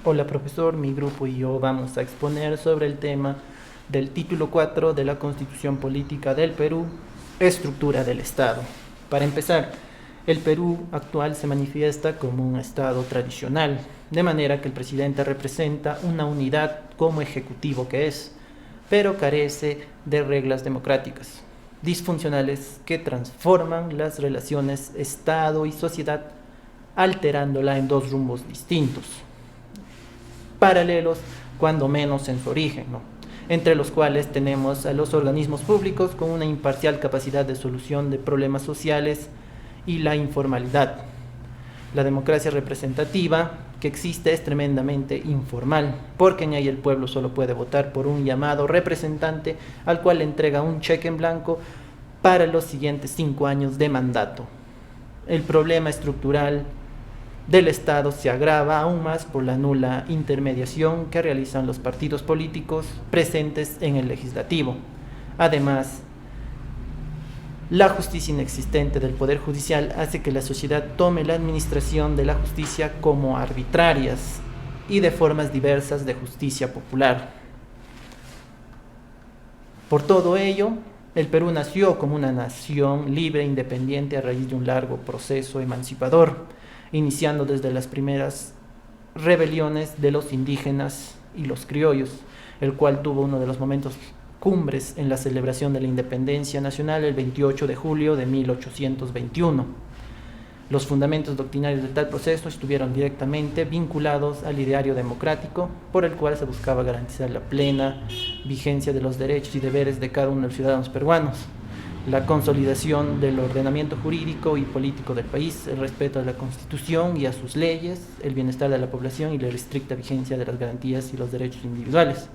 Hola profesor, mi grupo y yo vamos a exponer sobre el tema del título 4 de la Constitución Política del Perú, estructura del Estado. Para empezar, el Perú actual se manifiesta como un Estado tradicional, de manera que el presidente representa una unidad como ejecutivo que es, pero carece de reglas democráticas, disfuncionales que transforman las relaciones Estado y sociedad, alterándola en dos rumbos distintos paralelos, cuando menos en su origen, ¿no? Entre los cuales tenemos a los organismos públicos con una imparcial capacidad de solución de problemas sociales y la informalidad. La democracia representativa que existe es tremendamente informal, porque en ella el pueblo solo puede votar por un llamado representante al cual le entrega un cheque en blanco para los siguientes 5 años de mandato. El problema estructural del Estado se agrava aún más por la nula intermediación que realizan los partidos políticos presentes en el legislativo. Además, la justicia inexistente del Poder Judicial hace que la sociedad tome la administración de la justicia como arbitrarias y de formas diversas de justicia popular. Por todo ello, el Perú nació como una nación libre e independiente a raíz de un largo proceso emancipador, iniciando desde las primeras rebeliones de los indígenas y los criollos, el cual tuvo uno de los momentos cumbres en la celebración de la independencia nacional el 28 de julio de 1821. Los fundamentos doctrinarios de tal proceso estuvieron directamente vinculados al ideario democrático, por el cual se buscaba garantizar la plena vigencia de los derechos y deberes de cada uno de los ciudadanos peruanos, la consolidación del ordenamiento jurídico y político del país, el respeto a la Constitución y a sus leyes, el bienestar de la población y la estricta vigencia de las garantías y los derechos individuales.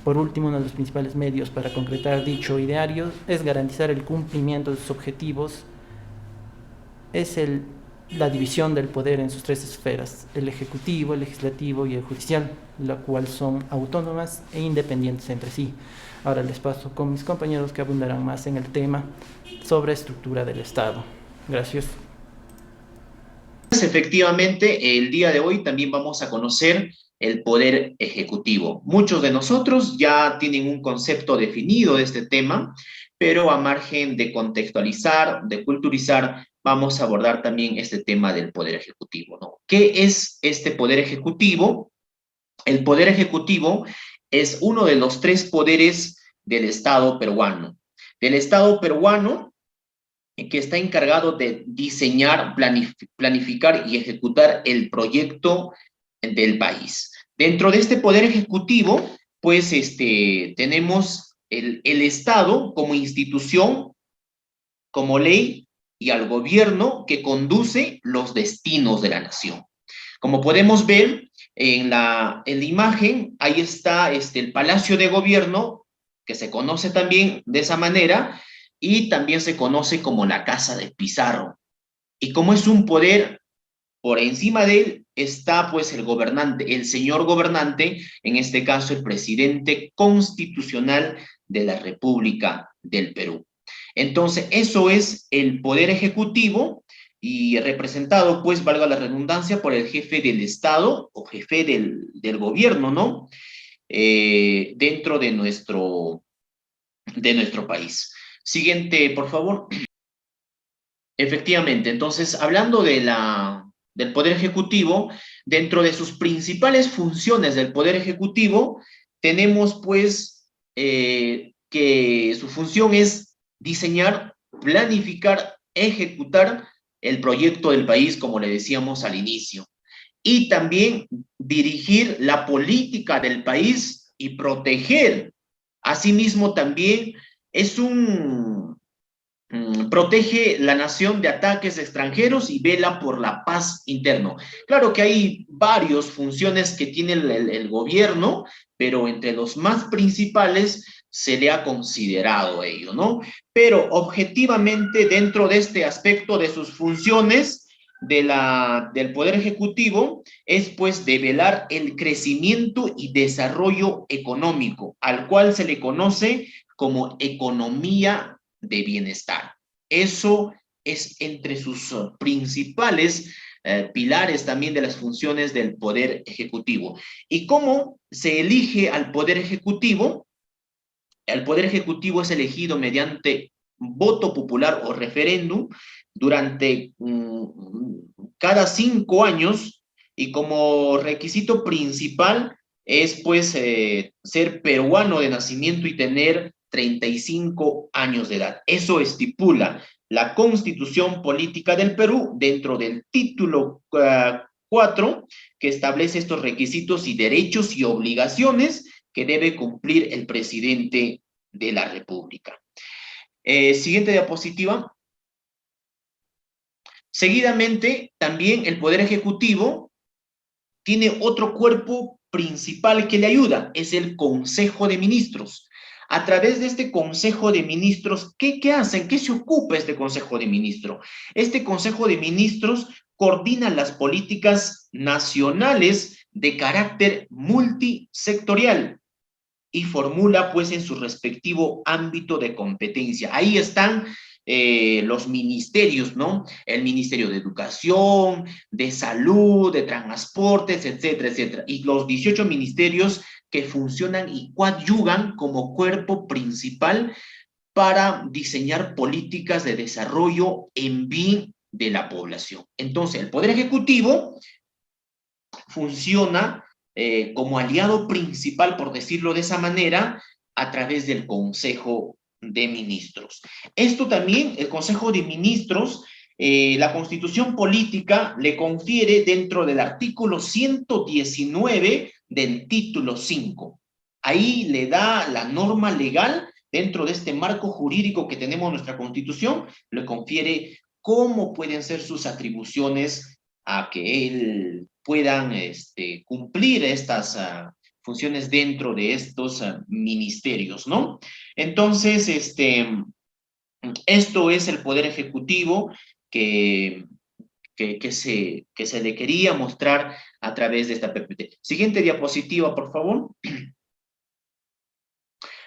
Por último, uno de los principales medios para concretar dicho ideario es garantizar el cumplimiento de sus objetivos, es la división del poder en sus tres esferas, el ejecutivo, el legislativo y el judicial, la cual son autónomas e independientes entre sí. Ahora les paso con mis compañeros que abundarán más en el tema sobre estructura del Estado. Gracias. Efectivamente, el día de hoy también vamos a conocer el poder ejecutivo. Muchos de nosotros ya tienen un concepto definido de este tema, pero a margen de contextualizar, de culturizar, vamos a abordar también este tema del poder ejecutivo, ¿no? ¿Qué es este poder ejecutivo? El poder ejecutivo es uno de los tres poderes del Estado peruano. Del Estado peruano que está encargado de diseñar, planificar y ejecutar el proyecto del país. Dentro de este poder ejecutivo, pues tenemos el Estado como institución, como ley y al gobierno que conduce los destinos de la nación. Como podemos ver en la imagen, ahí está el Palacio de Gobierno, que se conoce también de esa manera, y también se conoce como la Casa de Pizarro. Y como es un poder, por encima de él está pues el gobernante, el señor gobernante, en este caso el presidente constitucional de la República del Perú. Entonces, eso es el poder ejecutivo y representado, pues, valga la redundancia, por el jefe del Estado o jefe del gobierno, ¿no? Dentro de nuestro país. Siguiente, por favor. Efectivamente, entonces, hablando del Poder Ejecutivo, dentro de sus principales funciones del Poder Ejecutivo, tenemos pues que su función es diseñar, planificar, ejecutar el proyecto del país, como le decíamos al inicio, y también dirigir la política del país y proteger. Asimismo, también es un protege la nación de ataques extranjeros y vela por la paz interno. Claro que hay varias funciones que tiene el gobierno, pero entre los más principales se le ha considerado ello, ¿no? Pero objetivamente dentro de este aspecto de sus funciones del Poder Ejecutivo es pues de velar el crecimiento y desarrollo económico, al cual se le conoce como economía de bienestar. Eso es entre sus principales pilares también de las funciones del Poder Ejecutivo. ¿Y cómo se elige al Poder Ejecutivo? El Poder Ejecutivo es elegido mediante voto popular o referéndum durante cada 5 años y como requisito principal es pues ser peruano de nacimiento y tener 35 años de edad. Eso estipula la Constitución Política del Perú dentro del título 4 que establece estos requisitos y derechos y obligaciones que debe cumplir el presidente de la República. Siguiente diapositiva. Seguidamente, también el Poder Ejecutivo tiene otro cuerpo principal que le ayuda, es el Consejo de Ministros. A través de este Consejo de Ministros, ¿qué hacen? ¿Qué se ocupa este Consejo de Ministros? Este Consejo de Ministros coordina las políticas nacionales de carácter multisectorial y formula pues en su respectivo ámbito de competencia. Ahí están los ministerios, ¿no? El Ministerio de Educación, de Salud, de Transportes, etcétera, etcétera. Y los 18 ministerios que funcionan y coadyuvan como cuerpo principal para diseñar políticas de desarrollo en bien de la población. Entonces, el Poder Ejecutivo funciona como aliado principal, por decirlo de esa manera, a través del Consejo de Ministros. Esto también, el Consejo de Ministros, la Constitución Política le confiere dentro del artículo 119 del título 5. Ahí le da la norma legal dentro de este marco jurídico que tenemos en nuestra Constitución, le confiere cómo pueden ser sus atribuciones a que él puedan cumplir estas funciones dentro de estos ministerios, ¿no? Entonces, esto es el Poder Ejecutivo que, que se le quería mostrar a través de esta PPT. Siguiente diapositiva, por favor.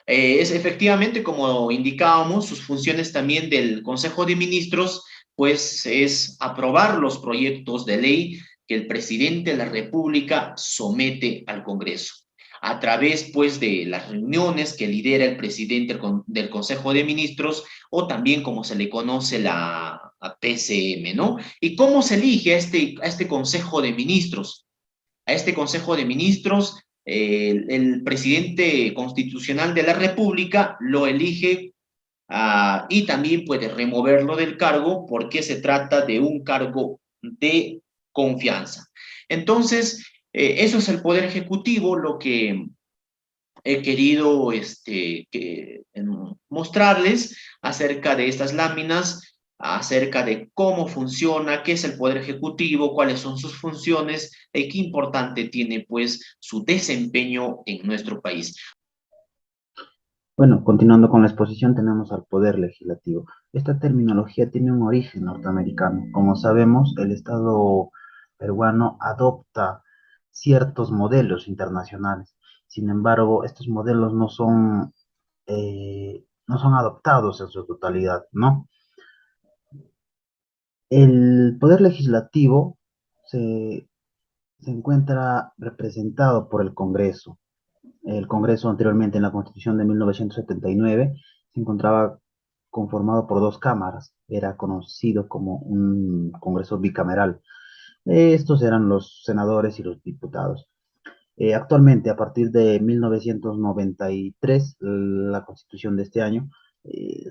Es efectivamente, como indicábamos, sus funciones también del Consejo de Ministros, pues es aprobar los proyectos de ley que el presidente de la República somete al Congreso. A través, pues, de las reuniones que lidera el presidente del Consejo de Ministros, o también como se le conoce la a PCM, ¿no? ¿Y cómo se elige a este Consejo de Ministros? A este Consejo de Ministros, el presidente constitucional de la República lo elige y también puede removerlo del cargo porque se trata de un cargo de confianza. Entonces, eso es el Poder Ejecutivo, lo que he querido mostrarles acerca de estas láminas, acerca de cómo funciona, qué es el Poder Ejecutivo, cuáles son sus funciones y qué importante tiene pues su desempeño en nuestro país. Bueno, continuando con la exposición, tenemos al Poder Legislativo. Esta terminología tiene un origen norteamericano. Como sabemos, el Estado peruano adopta ciertos modelos internacionales. Sin embargo, estos modelos no son adoptados en su totalidad, ¿no? El Poder Legislativo se, se encuentra representado por el Congreso. El Congreso anteriormente en la Constitución de 1979 se encontraba conformado por dos cámaras, era conocido como un Congreso bicameral. Estos eran los senadores y los diputados. Actualmente, a partir de 1993, la Constitución de este año eh,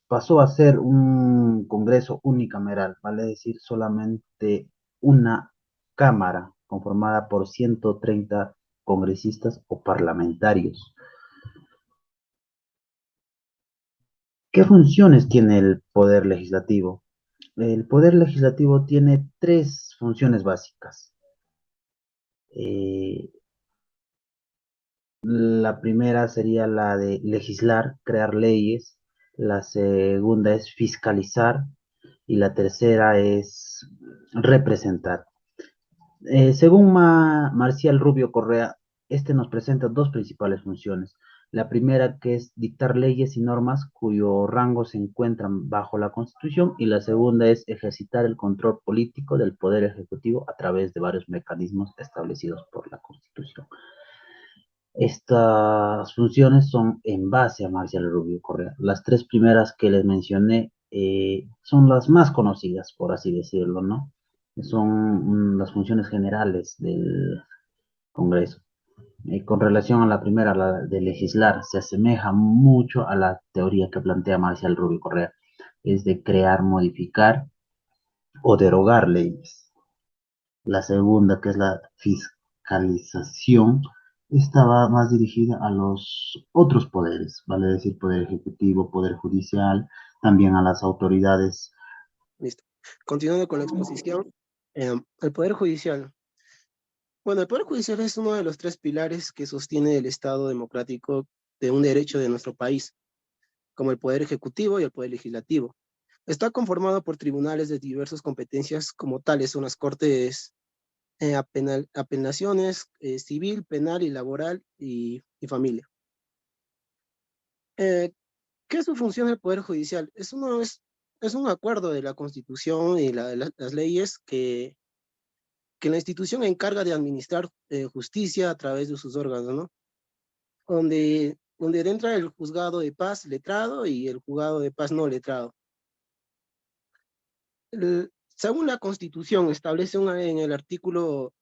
pasó a ser un Congreso unicameral, vale decir solamente una cámara conformada por 130 congresistas o parlamentarios. ¿Qué funciones tiene el Poder Legislativo? El Poder Legislativo tiene tres funciones básicas. Eh, la primera sería la de legislar, crear leyes. La segunda es fiscalizar y la tercera es representar. Según Marcial Rubio Correa, este nos presenta dos principales funciones. La primera, que es dictar leyes y normas cuyo rango se encuentran bajo la Constitución, y la segunda es ejercitar el control político del Poder Ejecutivo a través de varios mecanismos establecidos por la Constitución. Estas funciones son en base a Marcial Rubio Correa. Las tres primeras que les mencioné son las más conocidas, por así decirlo, ¿no? Son las funciones generales del Congreso. Con relación a la primera, la de legislar, se asemeja mucho a la teoría que plantea Marcial Rubio Correa, es de crear, modificar o derogar leyes. La segunda, que es la fiscalización, estaba más dirigida a los otros poderes, vale decir, poder ejecutivo, poder judicial, también a las autoridades. Listo. Continuando con la exposición, el Poder Judicial. Bueno, el Poder Judicial es uno de los tres pilares que sostiene el Estado democrático de un derecho de nuestro país, como el Poder Ejecutivo y el Poder Legislativo. Está conformado por tribunales de diversas competencias, como tales son las Cortes apelaciones, civil, penal y laboral y familia. ¿Qué es su función del Poder Judicial? Es un acuerdo de la Constitución y las leyes que la institución encarga de administrar justicia a través de sus órganos, ¿no? Donde entra el juzgado de paz letrado y el juzgado de paz no letrado. Según la Constitución, establece en el artículo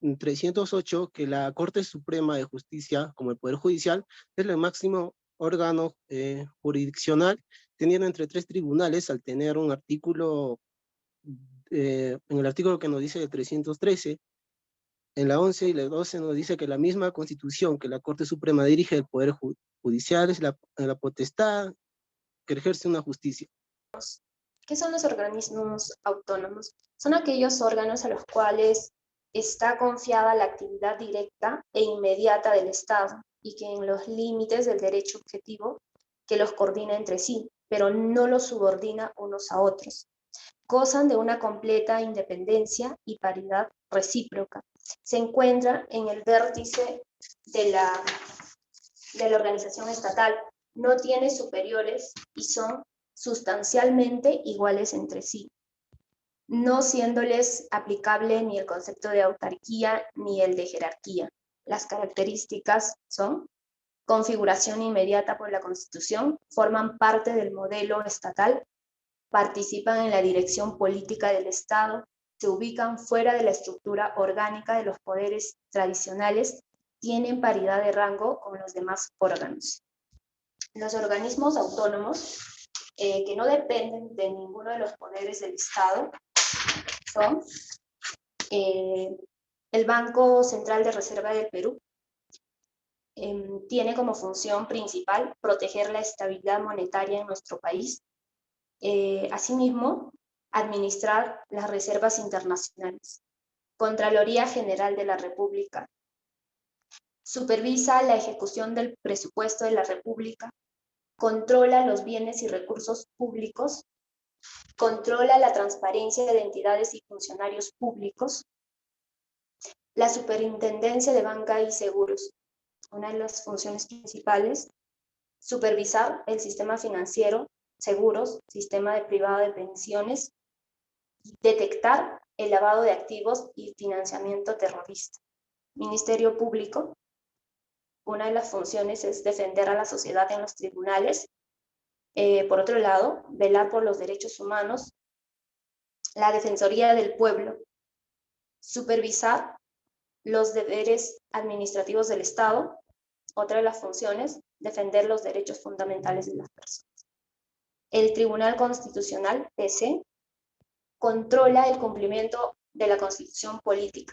308 que la Corte Suprema de Justicia, como el Poder Judicial, es el máximo órgano jurisdiccional, teniendo entre tres tribunales, al tener un artículo, en el artículo que nos dice el 313, en la 11 y la 12 nos dice que la misma Constitución que la Corte Suprema dirige el Poder Judicial es la potestad que ejerce una justicia. ¿Qué son los organismos autónomos? Son aquellos órganos a los cuales está confiada la actividad directa e inmediata del Estado y que en los límites del derecho objetivo que los coordina entre sí, pero no los subordina unos a otros. Gozan de una completa independencia y paridad recíproca. Se encuentran en el vértice de la organización estatal. No tiene superiores y son sustancialmente iguales entre sí, no siéndoles aplicable ni el concepto de autarquía ni el de jerarquía. Las características son configuración inmediata por la Constitución, forman parte del modelo estatal, participan en la dirección política del Estado, se ubican fuera de la estructura orgánica de los poderes tradicionales, tienen paridad de rango con los demás órganos. Los organismos autónomos que no dependen de ninguno de los poderes del Estado son el Banco Central de Reserva del Perú. Tiene como función principal proteger la estabilidad monetaria en nuestro país. Asimismo, administrar las reservas internacionales. Contraloría General de la República. Supervisa la ejecución del presupuesto de la República. Controla los bienes y recursos públicos, controla la transparencia de entidades y funcionarios públicos, la superintendencia de banca y seguros, una de las funciones principales, supervisar el sistema financiero, seguros, sistema de privado de pensiones, detectar el lavado de activos y financiamiento terrorista. Ministerio Público, una de las funciones es defender a la sociedad en los tribunales. Por otro lado, velar por los derechos humanos. La Defensoría del Pueblo, supervisar los deberes administrativos del Estado. Otra de las funciones, defender los derechos fundamentales de las personas. El Tribunal Constitucional, TC, controla el cumplimiento de la Constitución Política.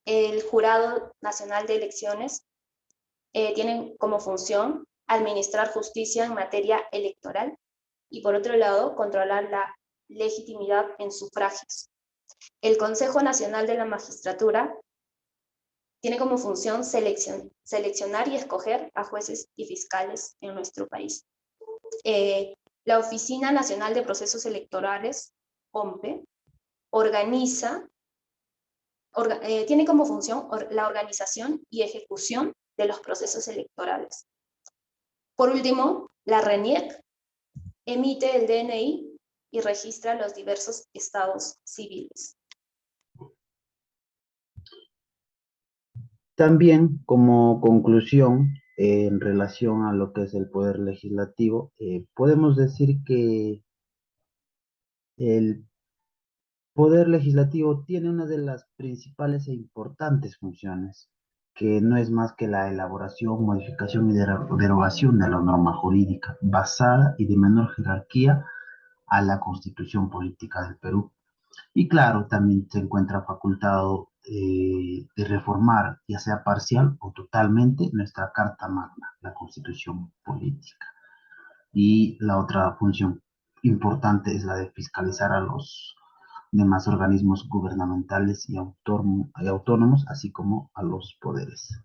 El Jurado Nacional de Elecciones tienen como función administrar justicia en materia electoral y, por otro lado, controlar la legitimidad en sufragios. El Consejo Nacional de la Magistratura tiene como función seleccionar y escoger a jueces y fiscales en nuestro país. La Oficina Nacional de Procesos Electorales, OMPE, tiene como función la organización y ejecución de los procesos electorales. Por último, la RENIEC emite el DNI y registra los diversos estados civiles. También, como conclusión, en relación a lo que es el poder legislativo, podemos decir que el poder legislativo tiene una de las principales e importantes funciones, que no es más que la elaboración, modificación y derogación de la norma jurídica, basada y de menor jerarquía a la Constitución Política del Perú. Y claro, también se encuentra facultado de reformar, ya sea parcial o totalmente, nuestra Carta Magna, la Constitución Política. Y la otra función importante es la de fiscalizar a los demás organismos gubernamentales y autónomos, así como a los poderes.